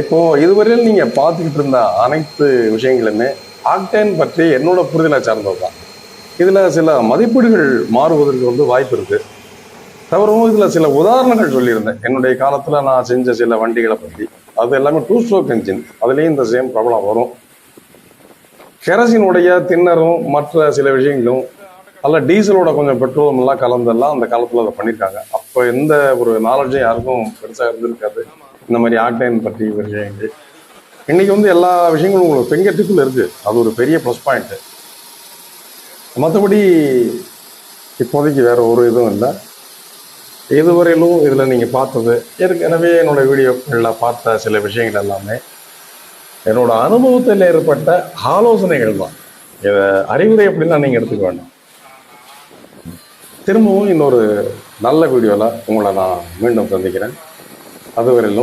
இப்போ இதுவரையில் நீங்க பார்த்துக்கிட்டு இருந்த அனைத்து விஷயங்களுமே ஆக்டேன் பற்றி என்னோட புரிதலை சார்ந்தது தான். இதுல சில மதிப்பீடுகள் மாறுவதற்கு வாய்ப்பு இருக்கு. தவிரவும் இதுல சில உதாரணங்கள் சொல்லியிருந்தேன். என்னுடைய காலத்துல நான் செஞ்ச சில வண்டிகளை பற்றி. அது எல்லாமே 2 ஸ்ட்ரோக் என்ஜின். அதுலேயும் இந்த சேம் ப்ராப்ளம் வரும். கெரசினுடைய திண்ணறும் மற்ற சில விஷயங்களும் அல்ல டீசலோட கொஞ்சம் பெட்ரோலும் எல்லாம் கலந்தெல்லாம் அந்த காலத்துல அதை பண்ணியிருக்காங்க. அப்போ எந்த ஒரு நாலேஜும் யாருக்கும் பெருசா இருந்திருக்காது இந்த மாதிரி ஆக்டைன் பற்றி விஷயங்கள். இன்னைக்கு எல்லா விஷயங்களும் உங்களுக்கு ஃபிங்கர் டிப்பில் இருக்கு. அது ஒரு பெரிய ப்ளஸ் பாயிண்ட். மற்றபடி இப்போதைக்கு வேற ஒரு இதுவும் இல்லை. இதுவரையிலும் இதில் நீங்கள் பார்த்தது ஏற்கனவே என்னோட வீடியோக்களில் பார்த்த சில விஷயங்கள் எல்லாமே என்னோட அனுபவத்தில் ஏற்பட்ட ஆலோசனைகள் தான். இதை அறிவுரை அப்படின்னா நீங்கள் எடுத்துக்க வேண்டாம். திரும்பவும் இன்னொரு நல்ல வீடியோவில் உங்களை நான் மீண்டும் சந்திக்கிறேன். அதுவரையிலும்